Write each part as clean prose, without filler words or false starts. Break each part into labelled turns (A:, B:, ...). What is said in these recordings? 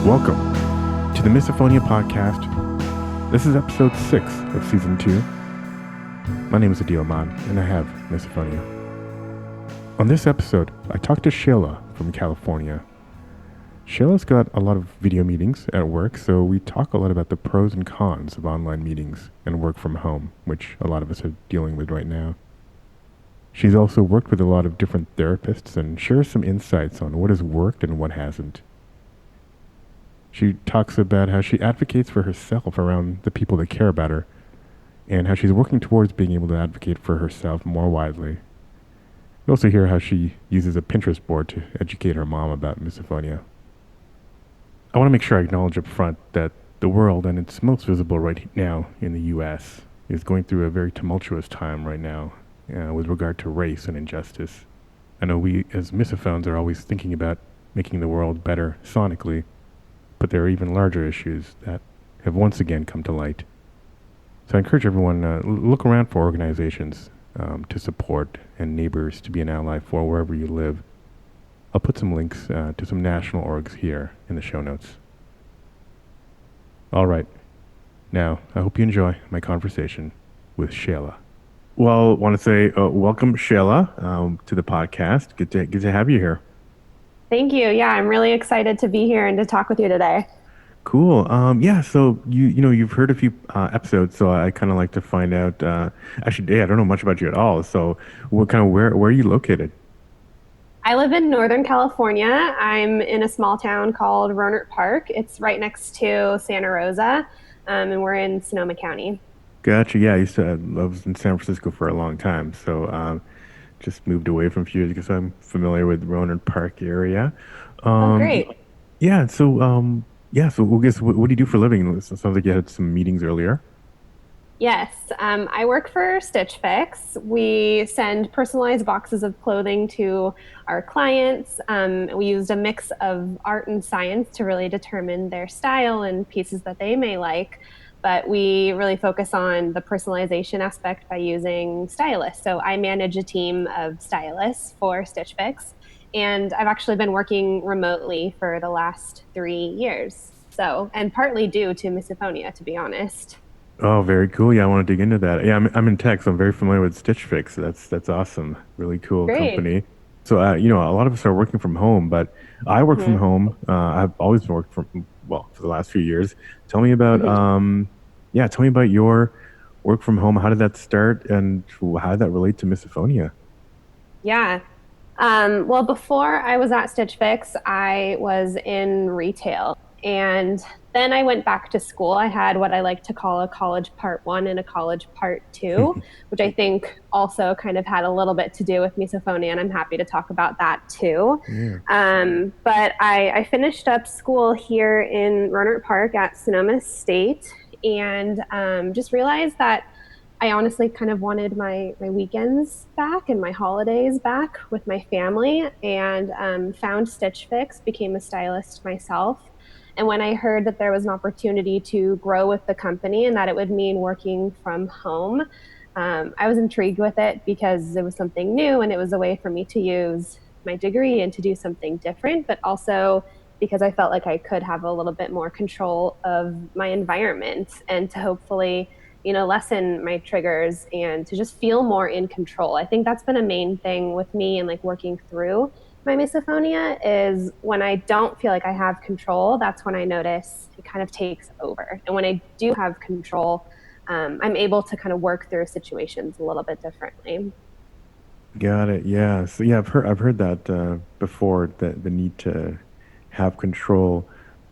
A: Welcome to the Misophonia podcast. This is episode 6 of season 2. My name is Adil Ahmad, and I have Misophonia. On this episode, I talked to Shela from California. Shela's got a lot of video meetings at work, so we talk a lot about the pros and cons of online meetings and work from home, which a lot of us are dealing with right now. She's also worked with a lot of different therapists and shares some insights on what has worked and what hasn't. She talks about how she advocates for herself around the people that care about her, and how she's working towards being able to advocate for herself more widely. You also hear how she uses a Pinterest board to educate her mom about misophonia. I want to make sure I acknowledge up front that the world, and it's most visible right now in the U.S., is going through a very tumultuous time right now with regard to race and injustice. I know we as misophones are always thinking about making the world better sonically, but there are even larger issues that have once again come to light. So I encourage everyone look around for organizations to support and neighbors to be an ally for wherever you live. I'll put some links to some national orgs here in the show notes. All right. Now, I hope you enjoy my conversation with Shela. Well, I want to say welcome, Shela, to the podcast. Good to have you here.
B: Thank you. Yeah, I'm really excited to be here and to talk with you today.
A: Cool. So you've heard a few episodes, so I kind of like to find out. Actually, I don't know much about you at all. So, where are you located?
B: I live in Northern California. I'm in a small town called Rohnert Park. It's right next to Santa Rosa, and we're in Sonoma County.
A: Gotcha. Yeah, I was in San Francisco for a long time, so just moved away from a few years ago, so I'm familiar with Rohnert Park area.
B: Great.
A: Yeah. So I guess what do you do for a living? It sounds like you had some meetings earlier.
B: Yes, I work for Stitch Fix. We send personalized boxes of clothing to our clients. We used a mix of art and science to really determine their style and pieces that they may like. But we really focus on the personalization aspect by using stylists. So I manage a team of stylists for Stitch Fix, and I've actually been working remotely for the last 3 years. So, and partly due to misophonia, to be honest.
A: Oh, very cool. Yeah, I want to dig into that. Yeah, I'm in tech, so I'm very familiar with Stitch Fix. That's awesome. Really cool
B: Great.
A: company. So, a lot of us are working from home, but I work from home. I've always been working for the last few years. Tell me about, tell me about your work from home. How did that start, and how did that relate to misophonia?
B: Yeah. Well, before I was at Stitch Fix, I was in retail. And then I went back to school. I had what I like to call a college part 1 and a college part 2, which I think also kind of had a little bit to do with misophonia, and I'm happy to talk about that too.
A: Yeah.
B: But I finished up school here in Rohnert Park at Sonoma State, and just realized that I honestly kind of wanted my weekends back and my holidays back with my family, and found Stitch Fix, became a stylist myself. And when I heard that there was an opportunity to grow with the company and that it would mean working from home, I was intrigued with it because it was something new and it was a way for me to use my degree and to do something different, but also because I felt like I could have a little bit more control of my environment and to hopefully, lessen my triggers and to just feel more in control. I think that's been a main thing with me and like working through my misophonia is when I don't feel like I have control, that's when I notice it kind of takes over. And when I do have control, I'm able to kind of work through situations a little bit differently.
A: Got it. Yeah. So yeah, I've heard that before. That the need to have control.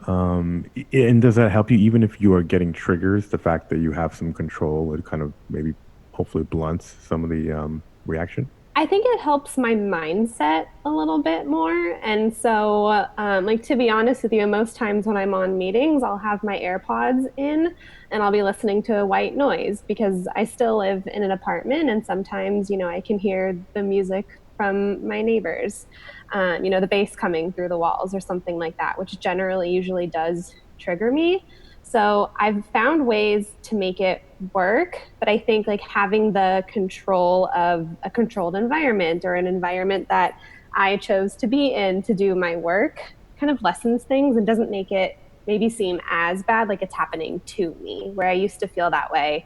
A: And does that help you even if you are getting triggers? The fact that you have some control, it kind of maybe hopefully blunts some of the reaction.
B: I think it helps my mindset a little bit more. And so, to be honest with you, most times when I'm on meetings, I'll have my AirPods in and I'll be listening to a white noise because I still live in an apartment. And sometimes, I can hear the music from my neighbors, the bass coming through the walls or something like that, which usually does trigger me. So I've found ways to make it work, but I think like having the control of a controlled environment or an environment that I chose to be in to do my work kind of lessens things and doesn't make it maybe seem as bad, like it's happening to me, where I used to feel that way,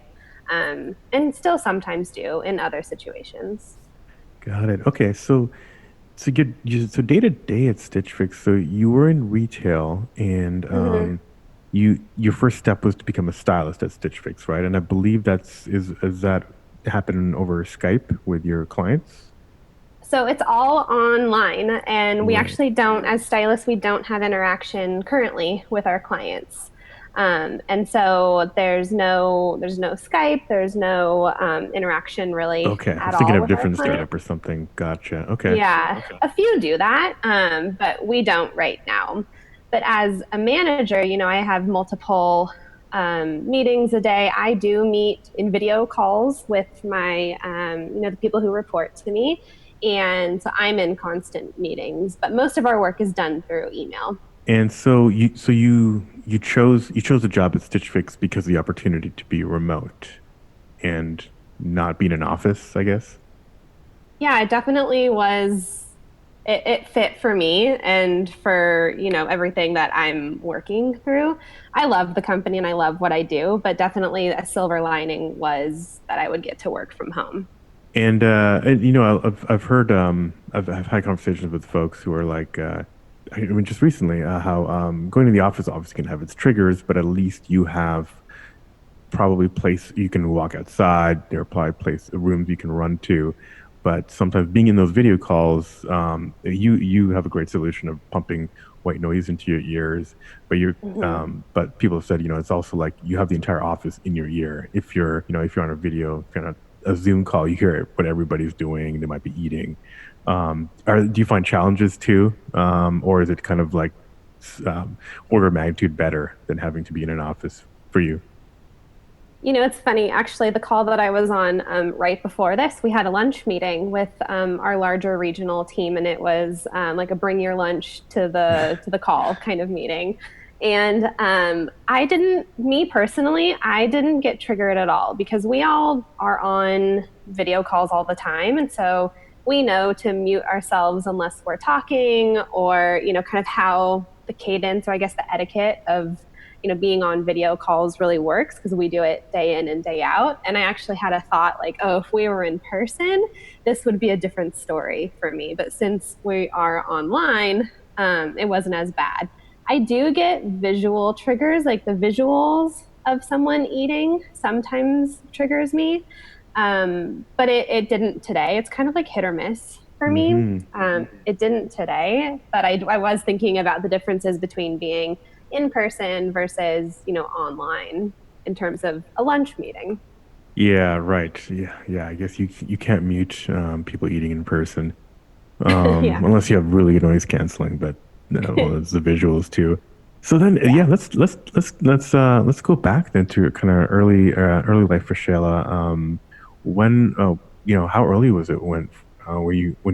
B: and still sometimes do in other situations.
A: Got it. Okay, so so day to day at Stitch Fix. So you were in retail, and
B: Mhm.
A: your first step was to become a stylist at Stitch Fix, right? And I believe is that happen over Skype with your clients?
B: So it's all online, and we
A: Right.
B: actually don't, as stylists, we don't have interaction currently with our clients. And so there's no Skype, there's no interaction really
A: Okay. I
B: at
A: was thinking
B: all
A: of a
B: with our
A: different
B: clients.
A: startup or something. Gotcha. Okay.
B: Yeah, a few do that, but we don't right now. But as a manager, I have multiple meetings a day. I do meet in video calls with my, the people who report to me. And so I'm in constant meetings, but most of our work is done through email.
A: And you chose a job at Stitch Fix because of the opportunity to be remote and not be in an office, I guess.
B: Yeah, it definitely was. It fit for me and for, everything that I'm working through. I love the company and I love what I do, but definitely a silver lining was that I would get to work from home.
A: And I've heard I've had conversations with folks who are like I mean just recently how going to the office obviously can have its triggers, but at least you have probably place you can walk outside. There are probably place rooms you can run to, but sometimes being in those video calls, you have a great solution of pumping white noise into your ears.
B: Mhm.
A: But people have said it's also like you have the entire office in your ear. If you're on a video, if you're on a Zoom call, you hear what everybody's doing. They might be eating. Do you find challenges too, or is it kind of like order of magnitude better than having to be in an office for you?
B: It's funny, actually, the call that I was on right before this, we had a lunch meeting with our larger regional team, and it was like a bring your lunch to the call kind of meeting. And me personally, I didn't get triggered at all because we all are on video calls all the time, and so we know to mute ourselves unless we're talking, or kind of how the cadence, or I guess the etiquette of being on video calls really works because we do it day in and day out. And I actually had a thought like, oh, if we were in person, this would be a different story for me. But since we are online, it wasn't as bad. I do get visual triggers, like the visuals of someone eating sometimes triggers me. But it didn't today. It's kind of like hit or miss for me.
A: Hmm.
B: It didn't today, but I was thinking about the differences between being in person versus, online in terms of a lunch meeting.
A: Yeah, right. Yeah. I guess you can't mute people eating in person,
B: Yeah.
A: unless you have really good noise canceling. But no, well, it's the visuals too. So then, yeah,
B: Yeah.
A: let's go back then to kind of early life for Shayla. When how early was it when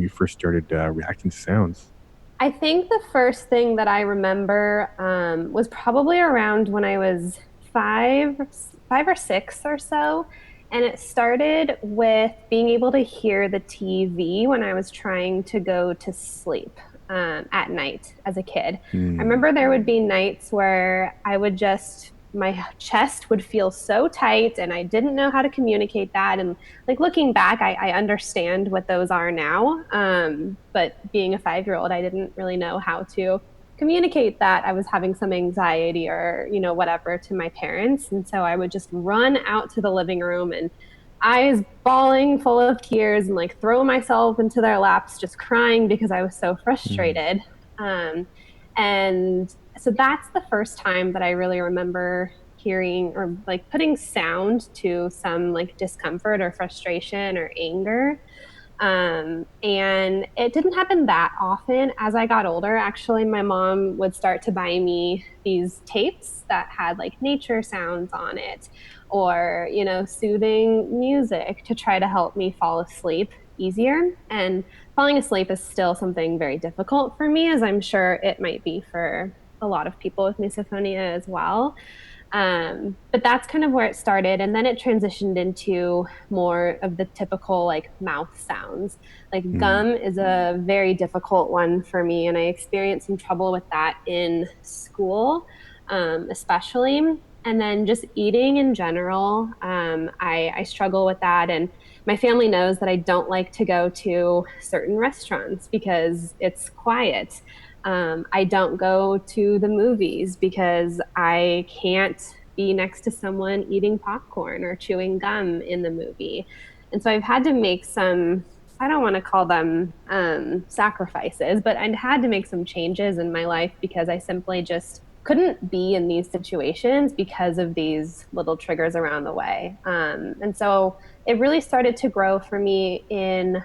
A: you first started reacting to sounds?
B: I think the first thing that I remember was probably around when I was five, 5 or 6 or so. And it started with being able to hear the TV when I was trying to go to sleep at night as a kid. I
A: Hmm.
B: remember there would be nights where my chest would feel so tight and I didn't know how to communicate that. And like looking back, I understand what those are now. But being a 5-year-old, I didn't really know how to communicate that I was having some anxiety or, whatever to my parents. And so I would just run out to the living room and eyes bawling full of tears and like throw myself into their laps, just crying because I was so
A: Hmm.
B: frustrated. Um, and so that's the first time that I really remember hearing or like putting sound to some like discomfort or frustration or anger. And it didn't happen that often as I got older. Actually, my mom would start to buy me these tapes that had like nature sounds on it or, soothing music to try to help me fall asleep easier. And falling asleep is still something very difficult for me, as I'm sure it might be for a lot of people with misophonia as well. But that's kind of where it started. And then it transitioned into more of the typical like mouth sounds. Like
A: Hmm.
B: gum is a very difficult one for me. And I experienced some trouble with that in school. especially. And then just eating in general, I struggle with that. And my family knows that I don't like to go to certain restaurants because it's quiet. I don't go to the movies because I can't be next to someone eating popcorn or chewing gum in the movie. And so I've had to make some, I don't want to call them sacrifices, but I'd had to make some changes in my life because I simply just couldn't be in these situations because of these little triggers around the way. And so it really started to grow for me in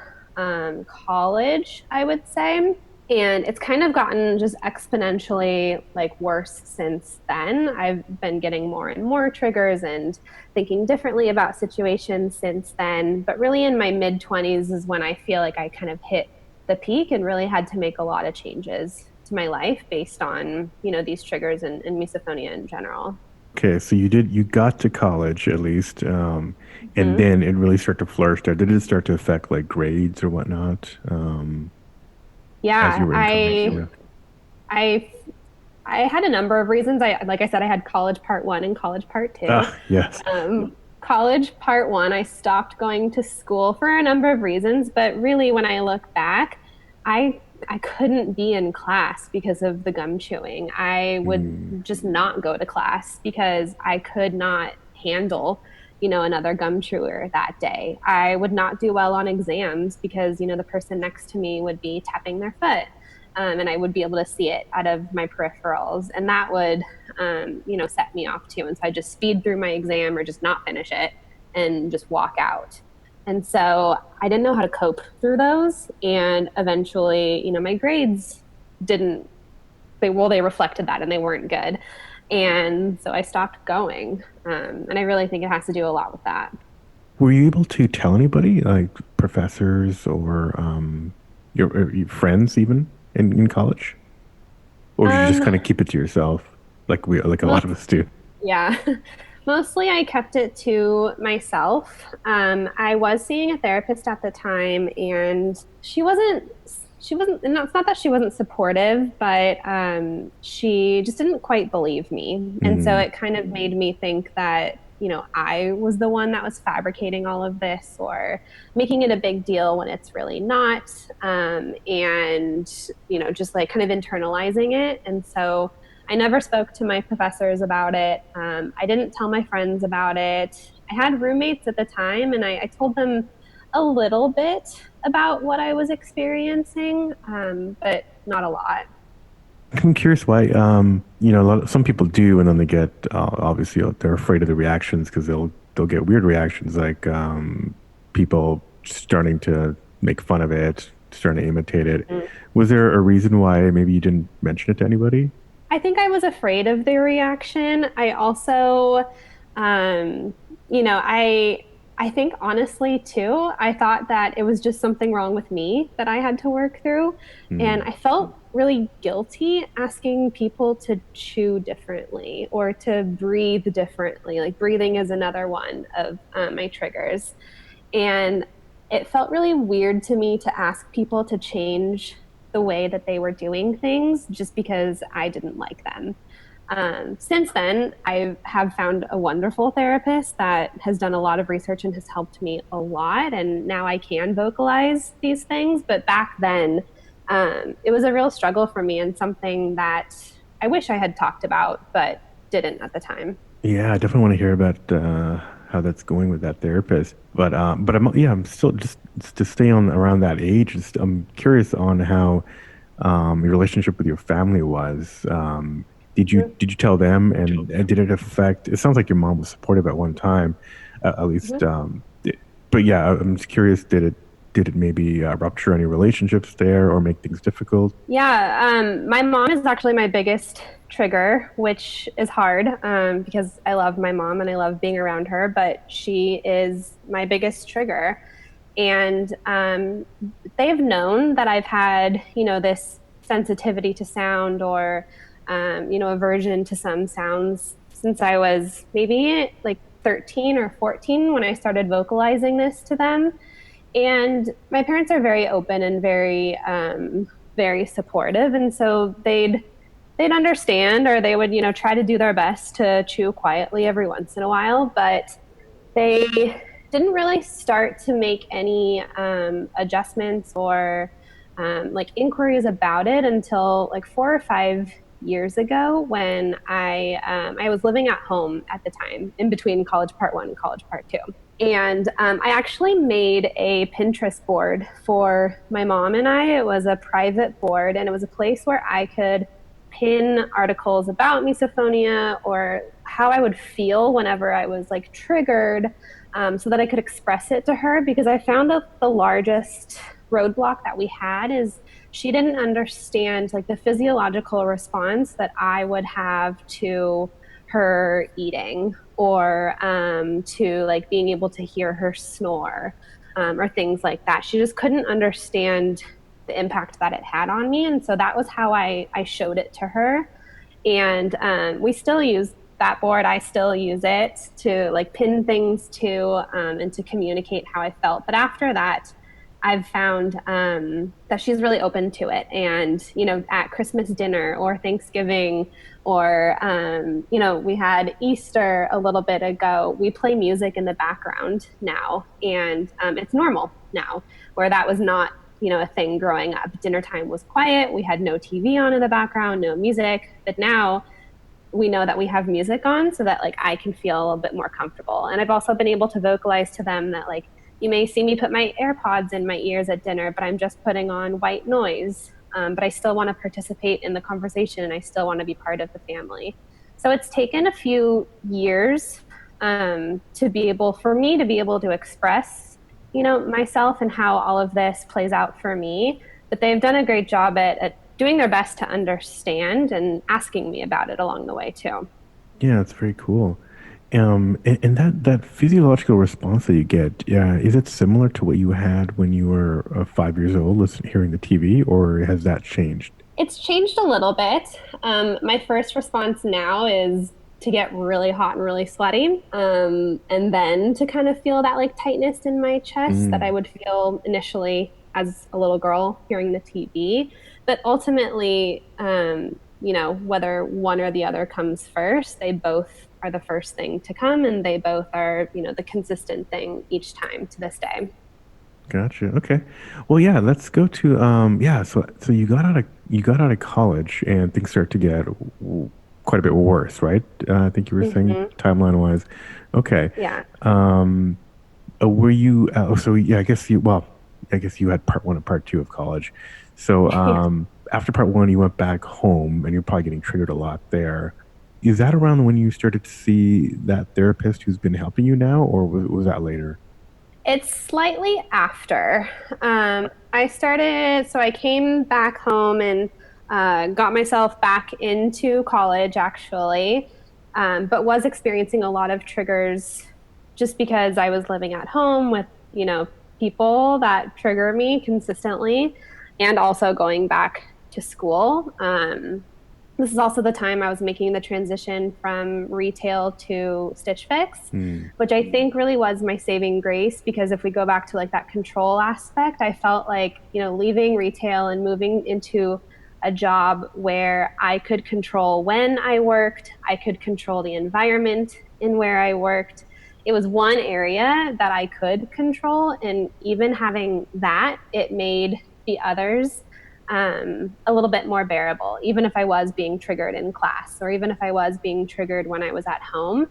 B: college, I would say. And it's kind of gotten just exponentially like worse since then. I've been getting more and more triggers and thinking differently about situations since then. But really in my mid 20s is when I feel like I kind of hit the peak and really had to make a lot of changes to my life based on, these triggers and misophonia in general.
A: Okay, so you got to college at least, and
B: Mhm.
A: then it really started to flourish there. Did it start to affect like grades or whatnot, as you
B: Yeah,
A: were in college?
B: I
A: Yeah.
B: I I had a number of reasons. Like I said, I had college part one and college part two.
A: Ah, yes.
B: College part one, I stopped going to school for a number of reasons, but really, when I look back, I couldn't be in class because of the gum chewing. I would
A: Mm,
B: just not go to class because I could not handle, another gum chewer that day. I would not do well on exams because, the person next to me would be tapping their foot. And I would be able to see it out of my peripherals. And that would, set me off too. And so I just speed through my exam or just not finish it and just walk out. And so I didn't know how to cope through those. And eventually, my grades didn't, they reflected that and they weren't good. And so I stopped going. And I really think it has to do a lot with that.
A: were you able to tell anybody, like professors or your friends even in college, or did you just
B: Um,
A: kind of keep it to yourself, like a lot
B: most
A: of us do?
B: Yeah, mostly I kept it to myself. I was seeing a therapist at the time, and and it's not that she wasn't supportive, but she just didn't quite believe me. And so
A: Mm.
B: it kind of made me think that, I was the one that was fabricating all of this or making it a big deal when it's really not. And, just like kind of internalizing it. And so I never spoke to my professors about it. I didn't tell my friends about it. I had roommates at the time, and I told them a little bit about what I was experiencing, but not a lot.
A: I'm curious why, some people do, and then they get obviously they're afraid of the reactions because they'll get weird reactions, like people starting to make fun of it, starting to imitate it.
B: Mm.
A: Was there a reason why maybe you didn't mention it to anybody?
B: I think I was afraid of their reaction. I also, um, you know, I think honestly too, I thought that it was just something wrong with me that I had to work through, and
A: Mm.
B: I felt really guilty asking people to chew differently or to breathe differently. Like breathing is another one of my triggers, and it felt really weird to me to ask people to change the way that they were doing things just because I didn't like them. Since then, I have found a wonderful therapist that has done a lot of research and has helped me a lot. And now I can vocalize these things. But back then, it was a real struggle for me and something that I wish I had talked about, but didn't at the time.
A: Yeah, I definitely want to hear about how that's going with that therapist. But I'm still just to stay on around that age. I'm curious on how your relationship with your family was. Did you tell them, and did it affect? It sounds like your mom was supportive at one time, at least.
B: Mhm.
A: But yeah, I'm just curious. Did it maybe rupture any relationships there or make things difficult?
B: Yeah, my mom is actually my biggest trigger, which is hard because I love my mom and I love being around her, but she is my biggest trigger. And they've known that I've had, this sensitivity to sound or, aversion to some sounds since I was maybe like 13 or 14 when I started vocalizing this to them. And my parents are very open and very, very supportive. And so they'd they'd understand, or they would, try to do their best to chew quietly every once in a while, but they didn't really start to make any adjustments or like inquiries about it until like 4 or 5 years ago when I was living at home at the time in between college part one and college part two. And I actually made a Pinterest board for my mom and I. It was a private board, and it was a place where I could pin articles about misophonia or how I would feel whenever I was like triggered, so that I could express it to her, because I found that the largest roadblock that we had is she didn't understand like the physiological response that I would have to her eating, or to like being able to hear her snore, or things like that. She just couldn't understand the impact that it had on me. And so that was how I showed it to her. And we still use that board. I still use it to like pin things to, and to communicate how I felt. But after that, I've found that she's really open to it. And, at Christmas dinner or Thanksgiving, or, we had Easter a little bit ago, we play music in the background now. And it's normal now, where that was not, a thing growing up. Dinner time was quiet. We had no TV on in the background, no music. But now we know that we have music on so that like I can feel a bit more comfortable. And I've also been able to vocalize to them that like, you may see me put my AirPods in my ears at dinner, but I'm just putting on white noise. But I still want to participate in the conversation, and I still want to be part of the family. So it's taken a few years for me to be able to express, myself and how all of this plays out for me. But they've done a great job at doing their best to understand and asking me about it along the way too.
A: Yeah, it's very cool. And that physiological response that you get, yeah, is it similar to what you had when you were 5 years old, hearing the TV, or has that changed?
B: It's changed a little bit. My first response now is to get really hot and really sweaty, and then to kind of feel that like tightness in my chest that I
A: Mm,
B: would feel initially as a little girl hearing the TV. But ultimately, whether one or the other comes first, they both are the first thing to come, and they both are, the consistent thing each time to this day.
A: gotcha. Okay. Well, yeah, let's go to yeah, so you got out of college and things start to get quite a bit worse, right? I think you were saying
B: Hmm.
A: timeline wise. Okay.
B: Yeah.
A: Um were you so yeah, I guess you had part 1 and part 2 of college. So
B: Yeah.
A: after part 1 you went back home and you're probably getting triggered a lot there. Is that around when you started to see that therapist who's been helping you now, or was that later?
B: It's slightly after. I came back home and got myself back into college actually, but was experiencing a lot of triggers just because I was living at home with, people that trigger me consistently, and also going back to school. This is also the time I was making the transition from retail to Stitch Fix,
A: Hmm.
B: which I think really was my saving grace, because if we go back to like that control aspect, I felt like, leaving retail and moving into a job where I could control when I worked, I could control the environment in where I worked. It was one area that I could control, and even having that, it made the others a little bit more bearable, even if I was being triggered in class, or even if I was being triggered when I was at home.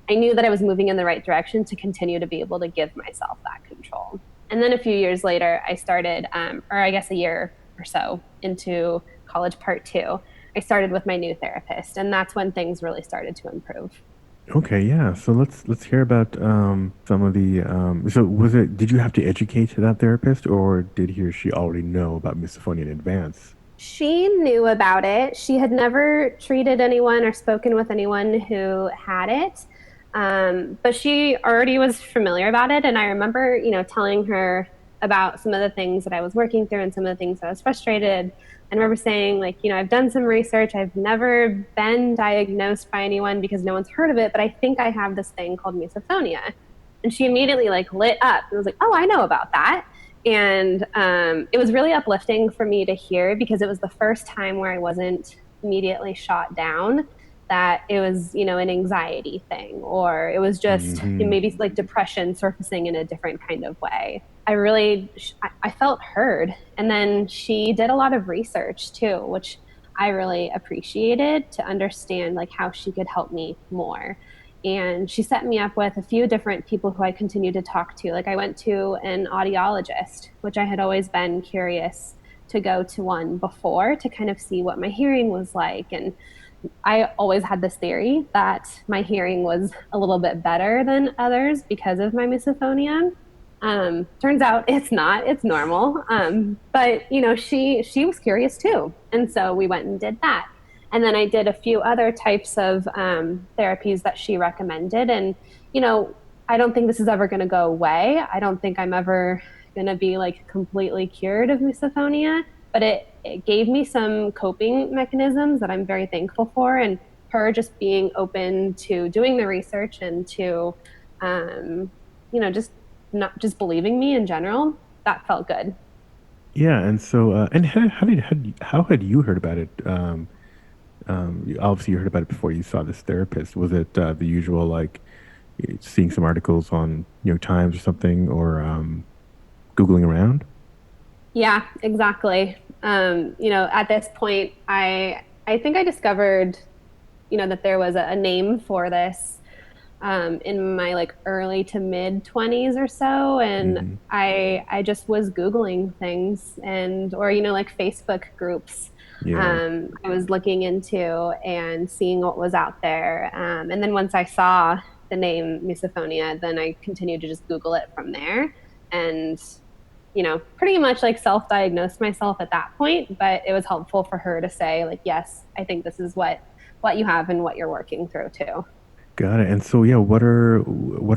B: I knew that I was moving in the right direction to continue to be able to give myself that control. And then a few years later, I started, or I guess a year or so into college part two, I started with my new therapist. And that's when things really started to improve.
A: Okay, yeah. So let's hear about some of the so did you have to educate that therapist, or did he or she already know about misophonia in advance?
B: She knew about it. She had never treated anyone or spoken with anyone who had it. But she already was familiar about it. And I remember, telling her about some of the things that I was working through and some of the things I was frustrated. I remember saying, like, I've done some research. I've never been diagnosed by anyone because no one's heard of it, but I think I have this thing called misophonia. And she immediately like lit up and was like, "Oh, I know about that." And it was really uplifting for me to hear, because it was the first time where I wasn't immediately shot down that it was, an anxiety thing, or it was just
A: Mm-hmm.
B: maybe like depression surfacing in a different kind of way. I felt heard. And then she did a lot of research too, which I really appreciated, to understand like how she could help me more. And she set me up with a few different people who I continue to talk to. Like I went to an audiologist, which I had always been curious to go to one before, to kind of see what my hearing was like. And I always had this theory that my hearing was a little bit better than others because of my misophonia. Turns out it's not; it's normal. But she was curious too, and so we went and did that. And then I did a few other types of therapies that she recommended. And you know, I don't think this is ever going to go away. I don't think I'm ever going to be like completely cured of misophonia, but it gave me some coping mechanisms that I'm very thankful for. And her just being open to doing the research and to, um, just not just believing me in general, that felt good.
A: Yeah, and so and how had you heard about it? Obviously, you heard about it before you saw this therapist. Was it the usual, like seeing some articles on New York Times or something, or Googling around?
B: Yeah, exactly. At this point, I think I discovered, that there was a name for this in my like early to mid 20s or so. And
A: Hmm.
B: I just was Googling things, and or like Facebook groups.
A: Yeah,
B: I was looking into and seeing what was out there. And then once I saw the name misophonia, then I continued to just Google it from there. And pretty much like self-diagnosed myself at that point. But it was helpful for her to say like, yes, I think this is what you have and what you're working through too.
A: got it. And so, yeah, what are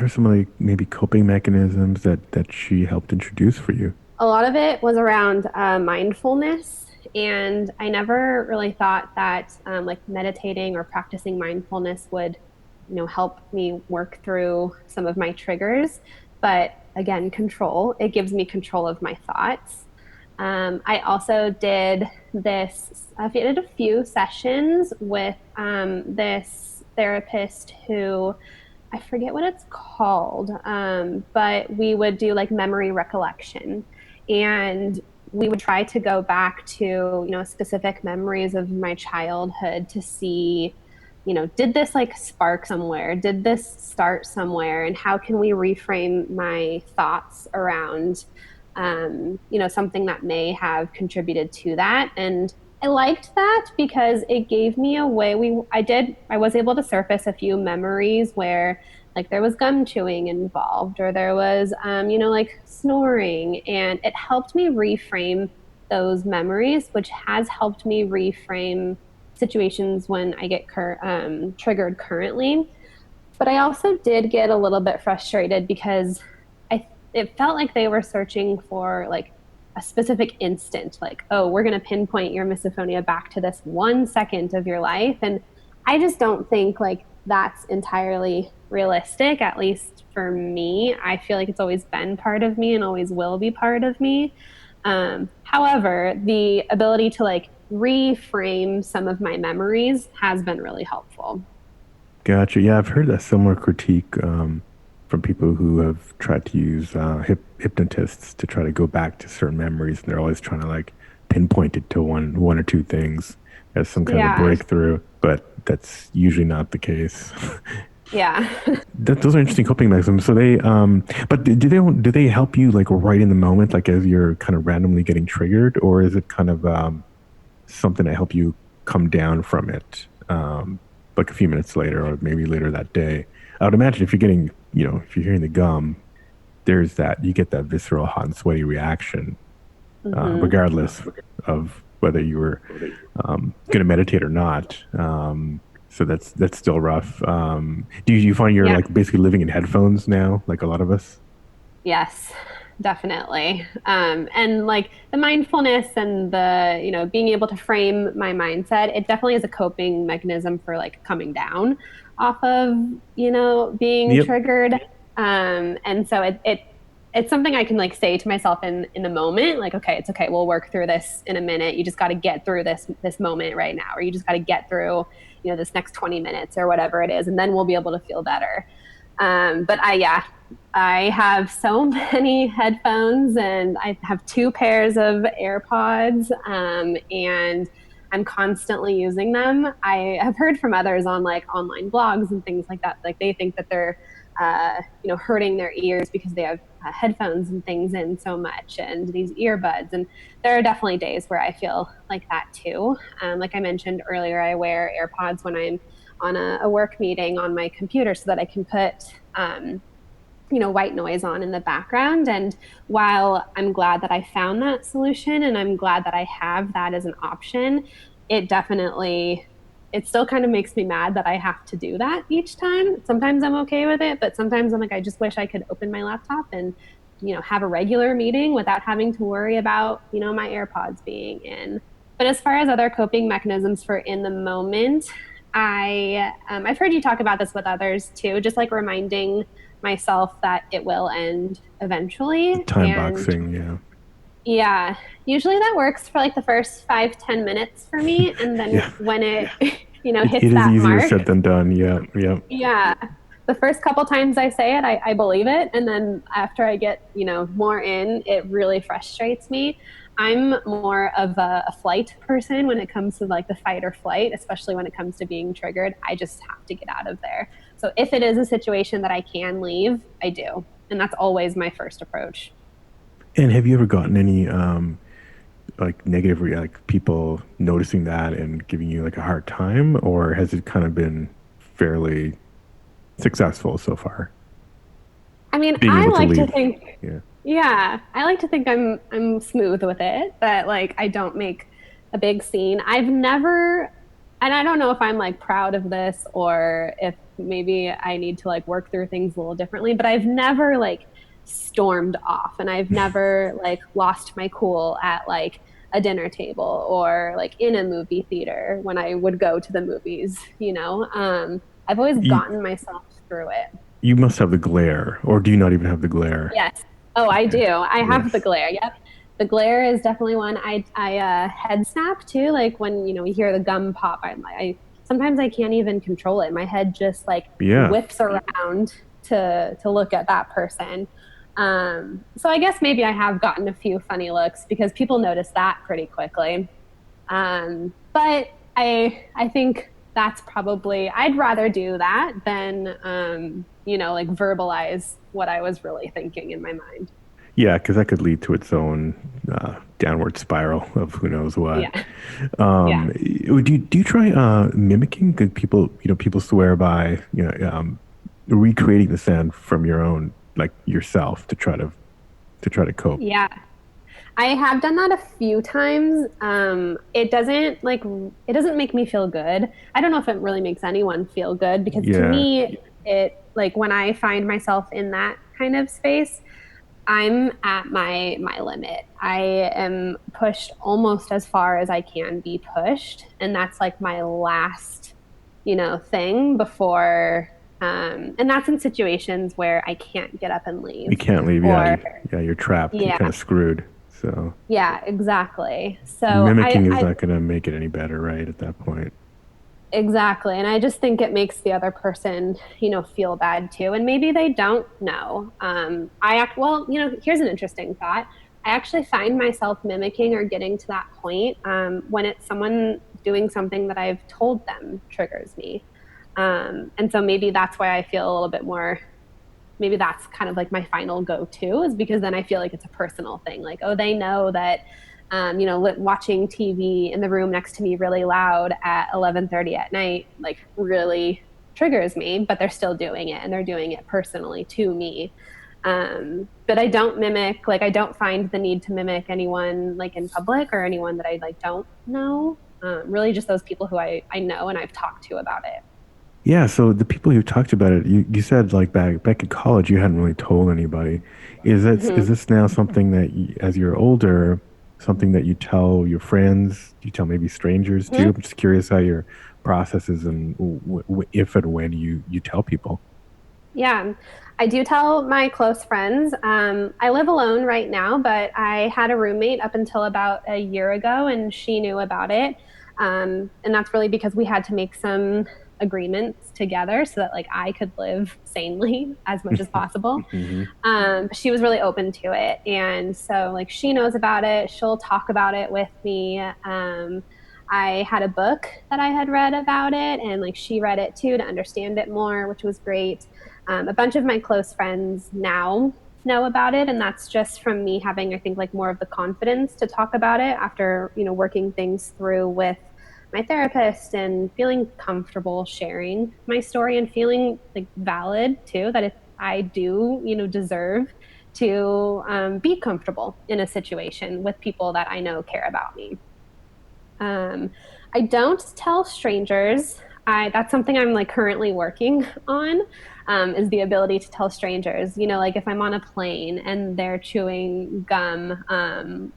A: some of the maybe coping mechanisms that she helped introduce for you?
B: A lot of it was around mindfulness. And I never really thought that like meditating or practicing mindfulness would, help me work through some of my triggers. But again, control, it gives me control of my thoughts. I also did I did a few sessions with this therapist who, I forget what it's called, but we would do like memory recollection. And we would try to go back to, specific memories of my childhood to see, did this like spark somewhere? Did this start somewhere? And how can we reframe my thoughts around, something that may have contributed to that? And I liked that because it gave me a way. I was able to surface a few memories where like there was gum chewing involved, or there was, like snoring, and it helped me reframe those memories, which has helped me reframe situations when I get triggered currently. But I also did get a little bit frustrated because it felt like they were searching for like a specific instant, like, oh, we're going to pinpoint your misophonia back to this 1 second of your life. And I just don't think like that's entirely realistic, at least for me. I feel like it's always been part of me and always will be part of me. However, the ability to like reframe some of my memories has been really helpful.
A: Gotcha. Yeah, I've heard that similar critique from people who have tried to use hypnotists to try to go back to certain memories, and they're always trying to like pinpoint it to one or two things as some kind of a
B: Yeah.
A: breakthrough, but that's usually not the case.
B: Yeah.
A: Those are interesting coping mechanisms. So but do they help you like right in the moment, like as you're kind of randomly getting triggered, or is it kind of something to help you come down from it, like a few minutes later or maybe later that day? I would imagine if you're getting, if you're hearing the gum, there's that you get that visceral hot and sweaty reaction,
B: Hmm.
A: regardless of whether you were going to meditate or not. So that's still rough. Do you find you're
B: Yeah.
A: like basically living in headphones now, like a lot of us?
B: Yes, definitely. And like the mindfulness and the, being able to frame my mindset, it definitely is a coping mechanism for like coming down off of, being
A: Yep.
B: triggered. And so it it's something I can like say to myself in the moment, like, okay, it's okay. We'll work through this in a minute. You just got to get through this moment right now, or you just got to get through, this next 20 minutes or whatever it is, and then we'll be able to feel better. But yeah, I have so many headphones and I have two pairs of AirPods, and I'm constantly using them. I have heard from others on like online blogs and things like that. Like they think that they're, hurting their ears because they have headphones and things in so much and these earbuds. And there are definitely days where I feel like that too. Like I mentioned earlier, I wear AirPods when I'm on a work meeting on my computer so that I can put, white noise on in the background. And while I'm glad that I found that solution and I'm glad that I have that as an option, it definitely, it still kind of makes me mad that I have to do that each time. Sometimes I'm okay with it, but sometimes I'm like, I just wish I could open my laptop and, have a regular meeting without having to worry about, my AirPods being in. But as far as other coping mechanisms for in the moment, I've heard you talk about this with others too, just like reminding myself that it will end eventually.
A: Time
B: And
A: boxing, yeah.
B: yeah, usually that works for like the first 5-10 minutes for me. And then
A: Yeah.
B: when it,
A: It
B: hits
A: is
B: that
A: easier
B: mark,
A: said than done. Yeah, yeah.
B: yeah, the first couple times I say it, I believe it. And then after I get, more in, it really frustrates me. I'm more of a flight person when it comes to like the fight or flight, especially when it comes to being triggered. I just have to get out of there. So if it is a situation that I can leave, I do. And that's always my first approach.
A: And have you ever gotten any like negative, like people noticing that and giving you like a hard time, or has it kind of been fairly successful so far?
B: I mean,
A: Being
B: I
A: able to
B: like to
A: leave.
B: think,
A: Yeah.
B: yeah, I like to think I'm smooth with it, that like I don't make a big scene. I've never, and I don't know if I'm like proud of this or if maybe I need to like work through things a little differently, but I've never like stormed off and I've never like lost my cool at like a dinner table or like in a movie theater when I would go to the movies. I've always
A: You
B: gotten myself through it.
A: you must have the glare, or do you not even have the glare?
B: Yes. Oh, I
A: Okay.
B: do. I have the
A: Yes.
B: glare. Yep. The glare is definitely one. I head snap too. Like when we hear the gum pop, I sometimes I can't even control it. My head just like
A: Yeah.
B: whips around to look at that person. So I guess maybe I have gotten a few funny looks because people notice that pretty quickly. But I think that's probably I'd rather do that than like verbalize what I was really thinking in my mind.
A: Yeah, because that could lead to its own downward spiral of who knows what.
B: Yeah. Yeah.
A: Do you try mimicking? 'Cause people swear by recreating the sound from your own, like yourself, to try to cope.
B: Yeah. I have done that a few times. It doesn't make me feel good. I don't know if it really makes anyone feel good because to
A: Yeah,
B: me it like when I find myself in that kind of space, I'm at my limit. I am pushed almost as far as I can be pushed, and that's like my last, thing before. And that's in situations where I can't get up and
A: you
B: leave,
A: can't leave. Yeah,
B: or
A: yeah, you're trapped. You're
B: yeah,
A: kind of screwed. So
B: yeah, exactly. So
A: mimicking is
B: I
A: not going to make it any better, right? At that point.
B: exactly. And I just think it makes the other person, feel bad too. And maybe they don't know. Well, here's an interesting thought. I actually find myself mimicking or getting to that point when it's someone doing something that I've told them triggers me. And so maybe that's why I feel a little bit more, maybe that's kind of like my final go to is because then I feel like it's a personal thing. Like, oh, they know that watching TV in the room next to me really loud at 11:30 at night, like really triggers me, but they're still doing it and they're doing it personally to me. But I don't mimic, like I don't find the need to mimic anyone like in public or anyone that I like don't know. Really just those people who I know and I've talked to about it.
A: Yeah, so the people who talked about it, you said like back in college, you hadn't really told anybody. Is
B: Hmm.
A: this now something that as you're older, something that you tell your friends, you tell maybe strangers too? I'm just curious how your process is and if and when you tell people.
B: Yeah, I do tell my close friends. I live alone right now, but I had a roommate up until about a year ago, and she knew about it. And that's really because we had to make some agreements together so that like I could live sanely as much as possible.
A: Hmm.
B: But she was really open to it, and so like she knows about it. She'll talk about it with me. I had a book that I had read about it, and like she read it too to understand it more, which was great. A bunch of my close friends now know about it, and that's just from me having, I think, like more of the confidence to talk about it after working things through with my therapist and feeling comfortable sharing my story and feeling like valid too, that if I do deserve to be comfortable in a situation with people that I know care about me. um, I don't tell strangers. That's something I'm like currently working on, is the ability to tell strangers. Like if I'm on a plane and they're chewing gum,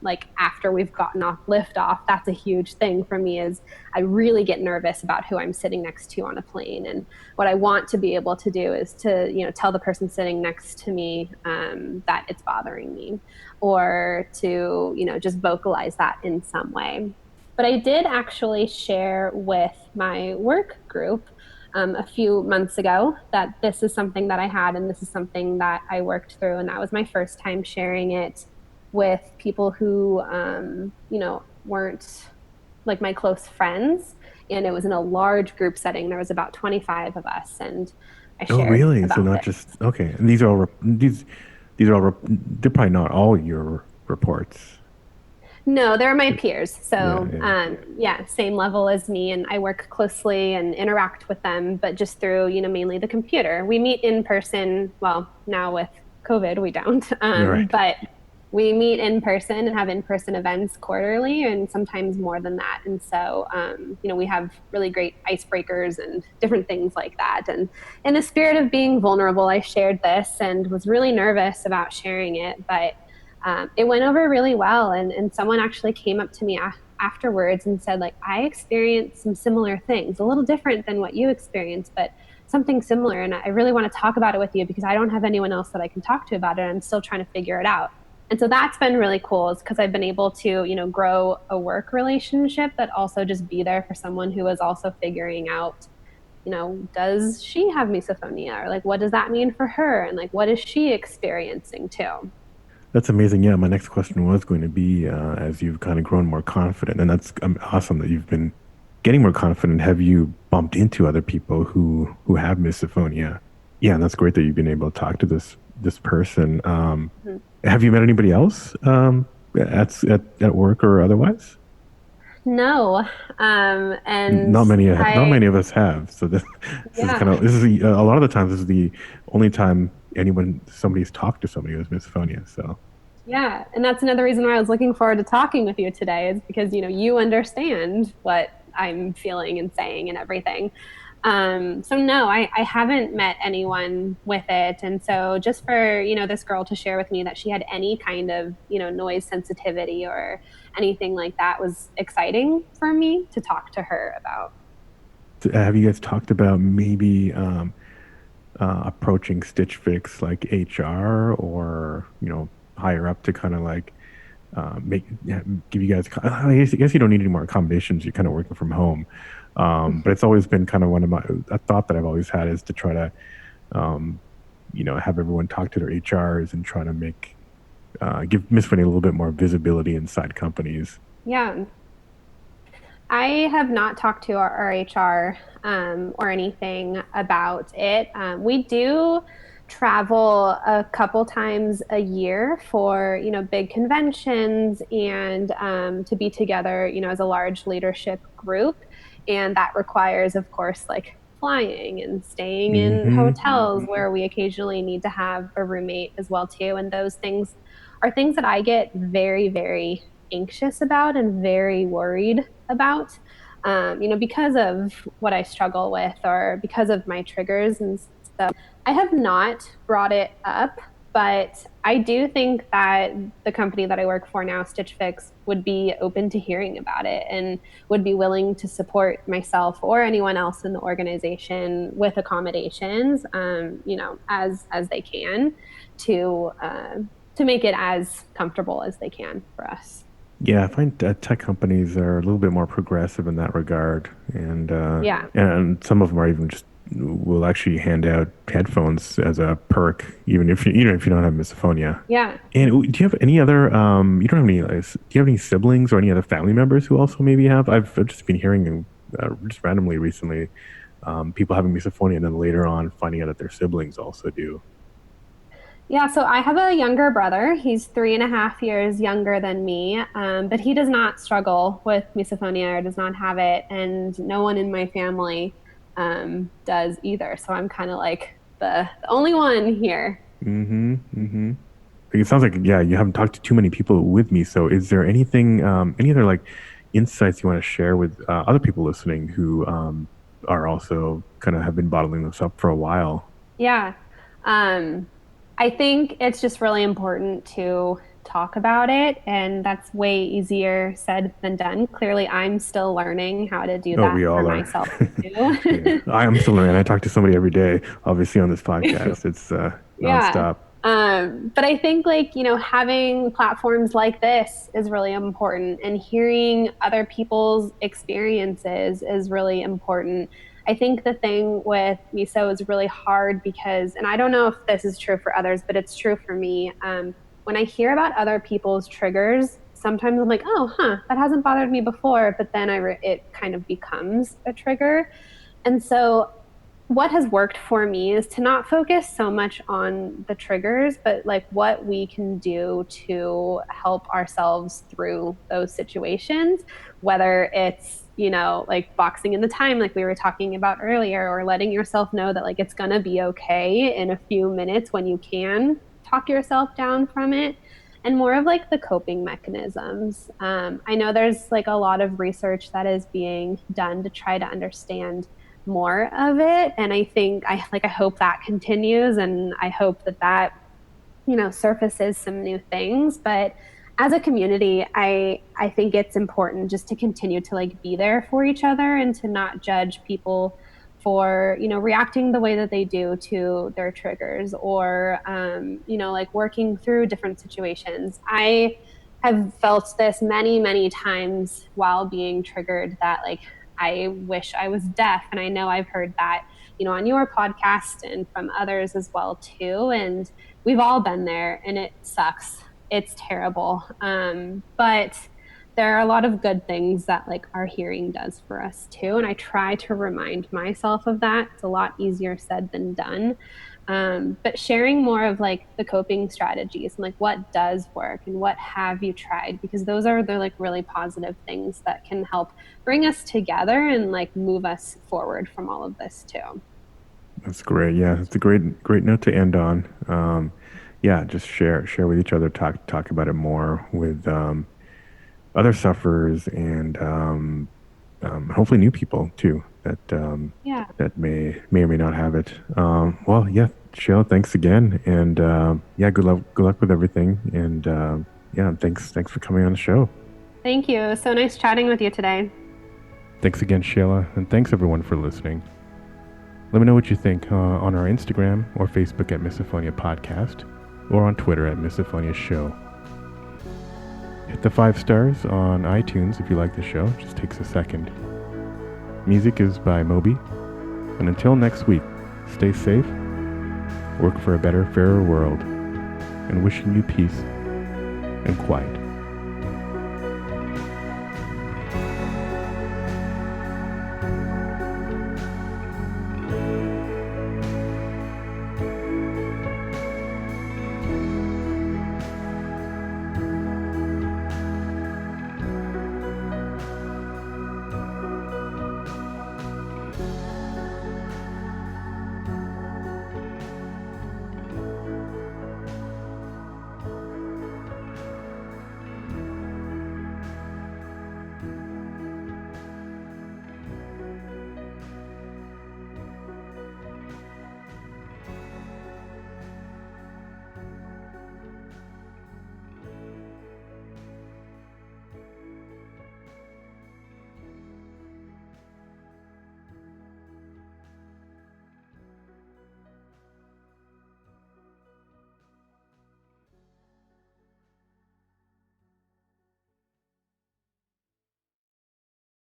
B: like after we've gotten off liftoff, that's a huge thing for me. Is I really get nervous about who I'm sitting next to on a plane, and what I want to be able to do is to tell the person sitting next to me that it's bothering me, or to just vocalize that in some way. But I did actually share with my work group a few months ago that this is something that I had and this is something that I worked through. And that was my first time sharing it with people who, weren't like my close friends. And it was in a large group setting. There was about 25 of us. And I
A: Oh,
B: shared
A: really? So
B: about
A: not
B: this.
A: just okay. And these are all these are all they're probably not all your reports.
B: No, they're my peers.
A: Yeah,
B: So,
A: yeah.
B: yeah, same level as me, and I work closely and interact with them, but just through, mainly the computer. We meet in person. Well, now with COVID, we don't,
A: You're right.
B: but we meet in person and have in-person events quarterly, and sometimes more than that. And so, we have really great icebreakers and different things like that. And in the spirit of being vulnerable, I shared this and was really nervous about sharing it, but it went over really well. And someone actually came up to me afterwards and said, like, I experienced some similar things, a little different than what you experienced, but something similar. And I really want to talk about it with you because I don't have anyone else that I can talk to about it. I'm still trying to figure it out. And so that's been really cool, is because I've been able to, grow a work relationship, but also just be there for someone who is also figuring out, does she have misophonia, or like, what does that mean for her? And like, what is she experiencing too?
A: That's amazing. Yeah, my next question was going to be, as you've kind of grown more confident, and that's awesome that you've been getting more confident. Have you bumped into other people who have misophonia? Yeah, and that's great that you've been able to talk to this person.
B: Mhm.
A: Have you met anybody else at work or otherwise?
B: No. And
A: Not
B: I,
A: many of us have. So this is kind
B: yeah,
A: of a lot of the times this is the only time somebody's talked to somebody with misophonia. So
B: yeah. And that's another reason why I was looking forward to talking with you today, is because, you understand what I'm feeling and saying and everything. So no, I haven't met anyone with it. And so just for, this girl to share with me that she had any kind of, noise sensitivity or anything like that was exciting for me to talk to her about.
A: have you guys talked about maybe approaching Stitch Fix like HR or higher up to kind of like make yeah, give you guys I guess you don't need any more accommodations. You're kind of working from home. But it's always been kind of one of my a thought that I've always had is to try to um, have everyone talk to their HRs and try to make give Miss Winnie a little bit more visibility inside companies.
B: Yeah. I have not talked to our HR or anything about it. We do travel a couple times a year for big conventions, and to be together as a large leadership group, and that requires, of course, like flying and staying in
A: Hmm.
B: hotels where we occasionally need to have a roommate as well too. And those things are things that I get very, very anxious about and very worried about, because of what I struggle with or because of my triggers. And so I have not brought it up But I do think that the company that I work for now, Stitch Fix, would be open to hearing about it and would be willing to support myself or anyone else in the organization with accommodations, as they can to make it as comfortable as they can for us.
A: Yeah, I find tech companies are a little bit more progressive in that regard,
B: Yeah.
A: and some of them are even just will actually hand out headphones as a perk, even if you don't have misophonia.
B: Yeah.
A: And do you have any other? You don't have any? Do you have any siblings or any other family members who also maybe have? I've just been hearing just randomly recently, people having misophonia, and then later on finding out that their siblings also do.
B: Yeah, so I have a younger brother. He's 3.5 years younger than me, but he does not struggle with misophonia or does not have it, and no one in my family does either. So I'm kind of like the only one here.
A: Mm-hmm. Mm-hmm. It sounds like, yeah, you haven't talked to too many people with me. So is there anything, any other like insights you want to share with other people listening who are also kind of have been bottling this up for a while?
B: Yeah. Um, I think it's just really important to talk about it, and that's way easier said than done. Clearly, I'm still learning how to do
A: Oh,
B: that
A: we
B: for
A: all are.
B: myself
A: Yeah.
B: too.
A: I am still learning. I talk to somebody every day, obviously on this podcast. It's
B: Yeah.
A: nonstop.
B: But I think having platforms like this is really important, and hearing other people's experiences is really important. I think the thing with miso is really hard because, and I don't know if this is true for others, but it's true for me. When I hear about other people's triggers, sometimes I'm like, oh, huh, that hasn't bothered me before, but then it kind of becomes a trigger. And so what has worked for me is to not focus so much on the triggers, but like what we can do to help ourselves through those situations, whether it's, like boxing in the time, like we were talking about earlier, or letting yourself know that like it's going to be okay in a few minutes when you can talk yourself down from it. And more of like the coping mechanisms. I know there's like a lot of research that is being done to try to understand more of it, and I hope that continues, and I hope that surfaces some new things. But as a community, I think it's important just to continue to like be there for each other and to not judge people for reacting the way that they do to their triggers, or like working through different situations. I have felt this many times while being triggered, that like I wish I was deaf. And I know I've heard that, on your podcast and from others as well too. And we've all been there, and it sucks. It's terrible. But there are a lot of good things that like our hearing does for us too. And I try to remind myself of that. It's a lot easier said than done. But sharing more of like the coping strategies and like what does work and what have you tried, because those are the like really positive things that can help bring us together and like move us forward from all of this too.
A: That's great. Yeah, it's a great note to end on. Yeah, just share with each other, talk about it more with other sufferers, and hopefully new people too
B: Yeah.
A: that may or may not have it. Well, yeah, Shela, thanks again, and yeah, good luck with everything, and yeah, thanks for coming on the show.
B: Thank you. So nice chatting with you today.
A: Thanks again, Shela, and thanks everyone for listening. Let me know what you think on our Instagram or Facebook at Misophonia Podcast, or on Twitter at Misophonia Show. Hit the 5 stars on iTunes if you like the show. It just takes a second. Music is by Moby. And until next week, stay safe, work for a better, fairer world, and wishing you peace and quiet.